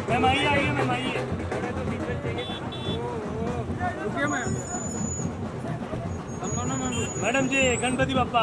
Ma'am आइए ma'am आइए। Madam जी Ganpati Bappa.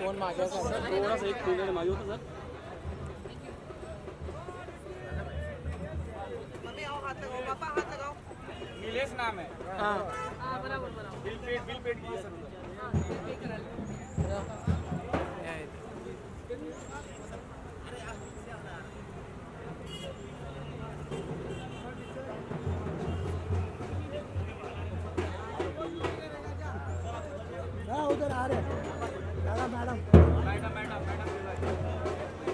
Phone मागे थोड़ा सा एक मिनट मागे होता सर। पापा हाथ लगाओ। नीलेश नाम है। हाँ बराबर बिल पेड कीजिए सर उधर। उधर आ रहे madam madam madam madam madam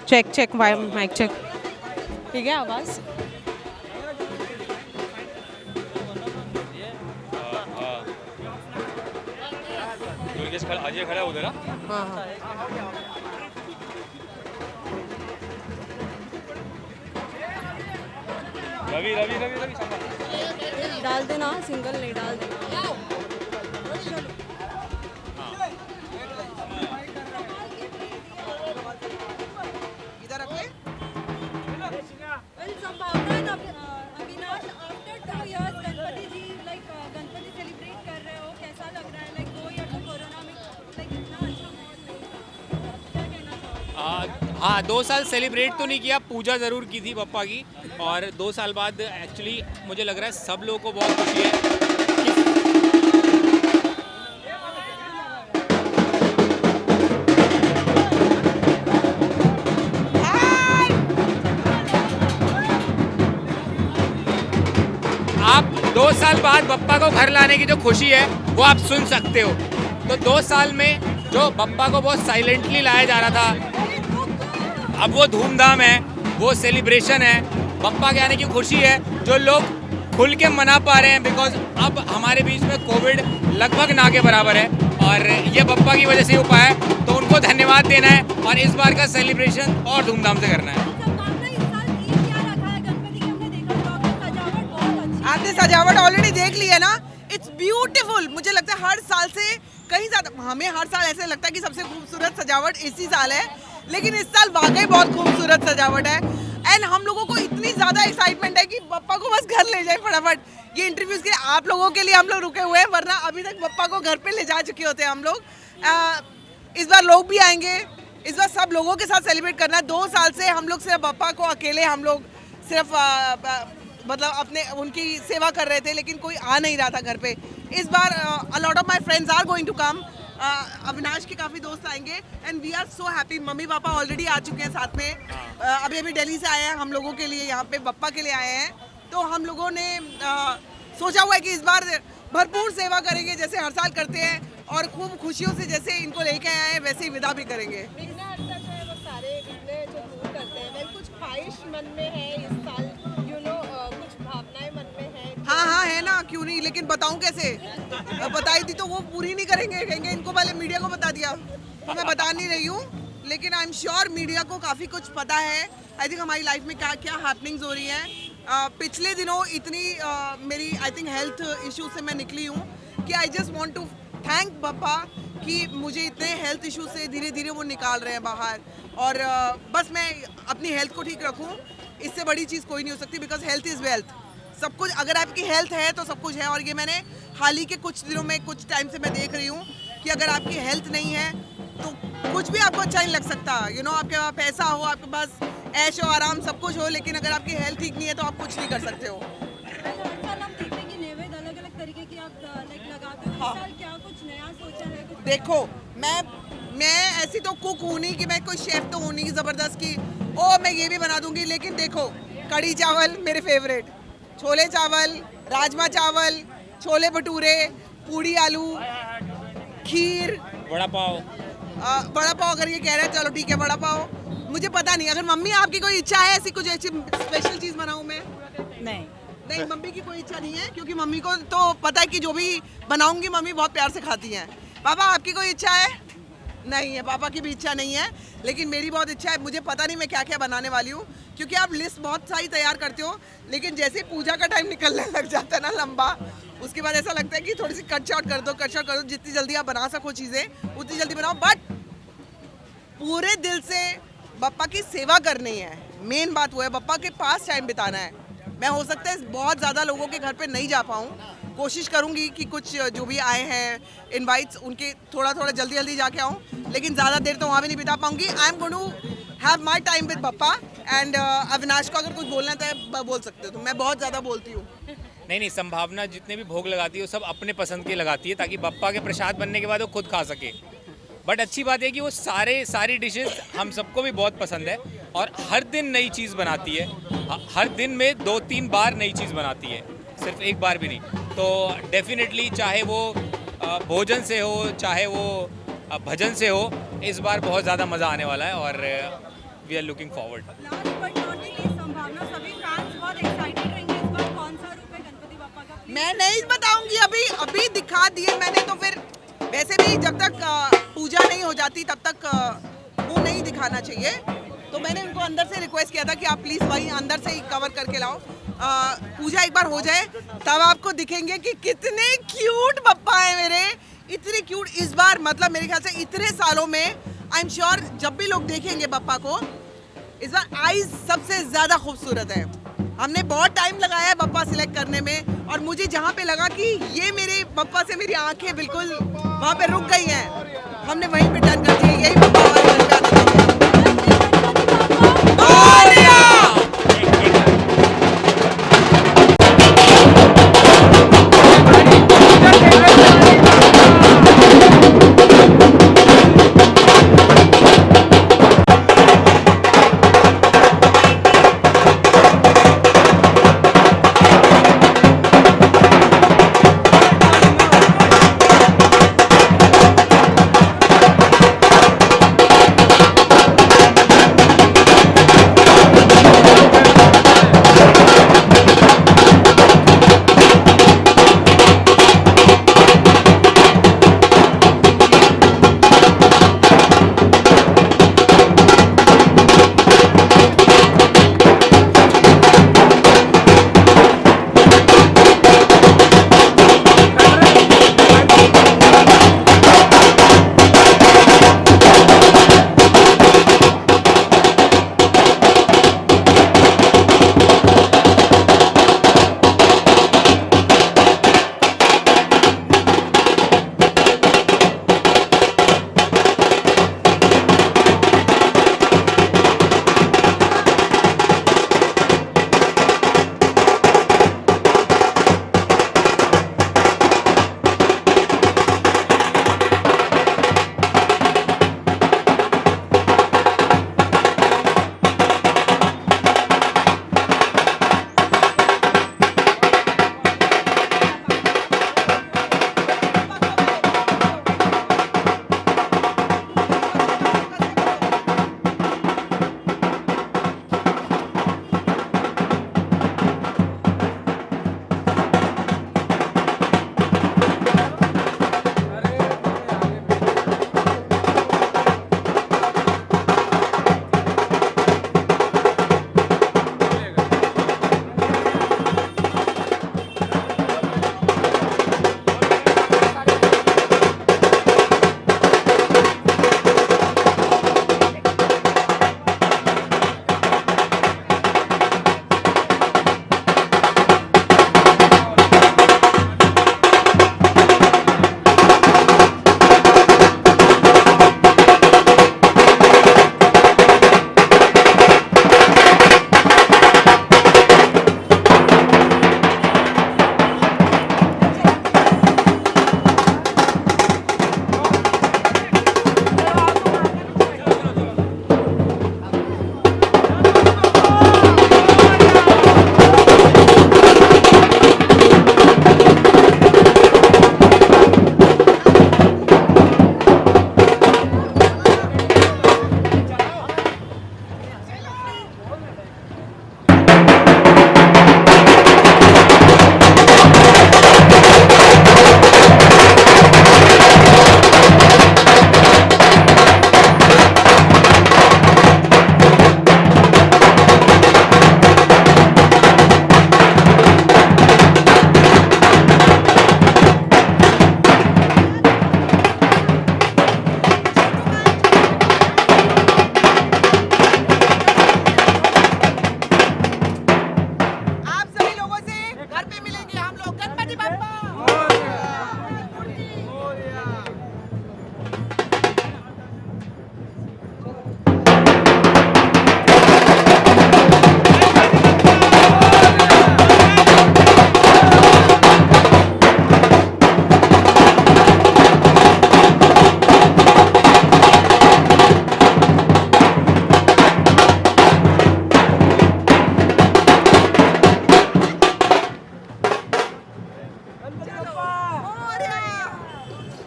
check check mic check ठीक है आवाज़ दुर्गेश खड़ा, अजय खड़ा है उधर। हाँ हाँ रवि रवि रवि रवि संभाल। डाल देना सिंगल नहीं डाल देना Well, संभावना अविनाश आफ्टर 2 years गणपति जी गणपति सेलिब्रेट कर रहे हो कैसा लग रहा है 2 year तो कोरोना में इतना अच्छा माहौल नहीं था क्या कहना चाहोगे? हाँ 2 साल सेलिब्रेट तो नहीं किया, पूजा ज़रूर की थी पप्पा की, और 2 साल बाद एक्चुअली मुझे लग रहा है सब लोगों को बहुत खुशी है। आप 2 साल बाद बप्पा को घर लाने की जो खुशी है वो आप सुन सकते हो। तो 2 साल में जो बप्पा को बहुत साइलेंटली लाया जा रहा था, अब वो धूमधाम है, वो सेलिब्रेशन है, बप्पा के आने की खुशी है, जो लोग खुल के मना पा रहे हैं बिकॉज अब हमारे बीच में कोविड लगभग ना के बराबर है और ये बप्पा की वजह से हो पाया है, तो उनको धन्यवाद देना है और इस बार का सेलिब्रेशन और धूमधाम से करना है। संभावना इस साल थीम क्या रखा है गणपति की हमने देखा सजावट बहुत अच्छी आपने सजावट ऑलरेडी देख ली है ना, इट्स ब्यूटीफुल। मुझे लगता है हर साल से कहीं ज़्यादा, हमें हर साल ऐसे लगता है कि सबसे खूबसूरत सजावट इसी साल है, लेकिन इस साल वाकई बहुत खूबसूरत सजावट है। एंड हम लोगों को इतनी ज़्यादा एक्साइटमेंट है कि पप्पा को बस घर ले जाए फटाफट। ये इंटरव्यूज़ के आप लोगों के लिए हम लोग रुके हुए हैं, वरना अभी तक पप्पा को घर पे ले जा चुके होते हैं हम लोग। इस बार लोग भी आएंगे, इस बार सब लोगों के साथ सेलिब्रेट करना है। 2 साल से हम लोग सिर्फ पप्पा को अकेले हम लोग सिर्फ मतलब अपने उनकी सेवा कर रहे थे, लेकिन कोई आ नहीं रहा था घर पे। इस बार a lot of my friends are going to come. Avinash के काफ़ी दोस्त आएंगे and we are so happy. Mummy papa already आ चुके हैं साथ में, अभी अभी दिल्ली से आए हैं हम लोगों के लिए, यहाँ पे बप्पा के लिए आए हैं। तो हम लोगों ने सोचा हुआ है कि इस बार भरपूर सेवा करेंगे जैसे हर साल करते हैं, और खूब खुशियों से जैसे इनको लेके आए हैं वैसे ही विदा भी करेंगे। विघ्न हर्ता जो है वो सारे विघ्न जो दूर करते हैं। वेल कुछ ख्वाहिश मन में है इस साल, कुछ भावनाएं मन में है? हाँ हाँ है ना, क्यों नहीं, लेकिन बताऊँ कैसे? बताई थी तो वो पूरी नहीं करेंगे, कहेंगे इनको पहले मीडिया को बता दिया, तो मैं बता नहीं रही हूँ। लेकिन आई एम श्योर मीडिया को काफ़ी कुछ पता है। आई थिंक हमारी लाइफ में क्या क्या हैपनिंग्स हो रही हैं। पिछले दिनों इतनी मेरी आई थिंक हेल्थ इशू से मैं निकली हूँ कि I just want to thank papa कि मुझे इतने हेल्थ इशू से धीरे धीरे वो निकाल रहे हैं बाहर, और बस मैं अपनी हेल्थ को ठीक रखूँ, इससे बड़ी चीज़ कोई नहीं हो सकती। बिकॉज हेल्थ इज़ वेल्थ, सब कुछ, अगर आपकी हेल्थ है तो सब कुछ है। और ये मैंने हाल ही के कुछ दिनों में, कुछ टाइम से मैं देख रही हूँ कि अगर आपकी हेल्थ नहीं है तो कुछ भी आपको अच्छा नहीं लग सकता। आपके पास पैसा हो, आपके पास ऐश और आराम सब कुछ हो, लेकिन अगर आपकी हेल्थ ठीक नहीं है तो आप कुछ नहीं कर सकते हो। हर साल हम देखते हैं कि नैवेद्य अलग अलग तरीके की आप लगाते हो। इस साल क्या कुछ नया सोचा है? कुछ देखो मैं ऐसी तो कुक हूँ नहीं कि मैं कोई शेफ तो हूँ नहीं ज़बरदस्त की ओ मैं ये भी बना दूंगी। लेकिन देखो, कड़ी चावल मेरे फेवरेट, छोले चावल, राजमा चावल, छोले भटूरे, पूड़ी आलू, खीर, वड़ा पाव। बड़ा पाव अगर ये कह रहे हैं चलो ठीक है बड़ा पाव। मुझे पता नहीं, अगर मम्मी आपकी कोई इच्छा है ऐसी कुछ ऐसी स्पेशल चीज़ बनाऊँ मैं? नहीं, मम्मी की कोई इच्छा नहीं है, क्योंकि मम्मी को तो पता है कि जो भी बनाऊंगी मम्मी बहुत प्यार से खाती हैं। पापा आपकी कोई इच्छा है? नहीं है, पापा की भी इच्छा नहीं है, लेकिन मेरी बहुत इच्छा है। मुझे पता नहीं मैं क्या क्या बनाने वाली हूँ, क्योंकि आप लिस्ट बहुत सारी तैयार करते हो, लेकिन जैसे ही पूजा का टाइम निकलने लग जाता है ना लंबा, उसके बाद ऐसा लगता है कि थोड़ी सी कट शॉर्ट कर दो। जितनी जल्दी आप बना सको चीज़ें उतनी जल्दी बनाओ, बट पूरे दिल से बप्पा की सेवा करनी है। मेन बात वो है, बप्पा के पास टाइम बिताना है। मैं हो सकता है बहुत ज़्यादा लोगों के घर पे नहीं जा पाऊँ, कोशिश करूँगी कि कुछ जो भी आए हैं इनवाइट्स उनके थोड़ा जल्दी जाके आऊँ, लेकिन ज़्यादा देर तो वहाँ भी नहीं बिता पाऊँगी। I am going to have my time with Bappa end Avinash को अगर कुछ बोलना है बोल सकते हो, तो मैं बहुत ज़्यादा बोलती हूँ। नहीं, संभावना जितने भी भोग लगाती है वो सब अपने पसंद के लगाती है, ताकि बप्पा के प्रसाद बनने के बाद वो खुद खा सके। बट अच्छी बात है कि वो सारी डिशेस हम सबको भी बहुत पसंद है, और हर दिन नई चीज़ बनाती है, हर दिन में 2-3 बार नई चीज़ बनाती है, सिर्फ एक बार भी नहीं। तो डेफिनेटली चाहे वो भोजन से हो, चाहे वो भजन से हो, इस बार बहुत ज़्यादा मज़ा आने वाला है और we are looking forward. Last but not the least, संभावना सभी फैंस बहुत एक्साइटेड रहेंगे इस बार। कौन सा रूप है गणपति बप्पा का? मैं नहीं बताऊंगी, अभी दिखा दिए मैंने, तो फिर वैसे भी जब तक पूजा नहीं हो जाती तब तक वो नहीं दिखाना चाहिए। तो मैंने उनको अंदर से रिक्वेस्ट किया था कि आप प्लीज़ वही अंदर से ही कवर करके लाओ। पूजा एक बार हो जाए तब आपको दिखेंगे कि कितने क्यूट बप्पा है मेरे, इतने क्यूट। इस बार मतलब मेरे ख्याल से इतने सालों में आई एम श्योर जब भी लोग देखेंगे बप्पा को, इस बार आईज सबसे ज़्यादा खूबसूरत है। हमने बहुत टाइम लगाया है बप्पा सिलेक्ट करने में, और मुझे जहाँ पे लगा कि ये मेरे बप्पा से मेरी आंखें बिल्कुल वहाँ पे रुक गई हैं, हमने वहीं पे डन कर दिया, यही बप्पा हमारे घर का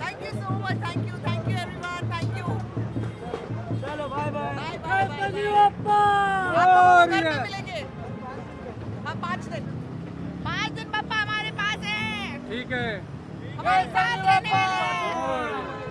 thank you so much, thank you everyone, thank you. चलो bye bye bye bye Ganpati Bappa आपको घर में मिलेंगे हम 5 दिन पापा हमारे पास है, ठीक है हमारे साथ रहने वाले हैं।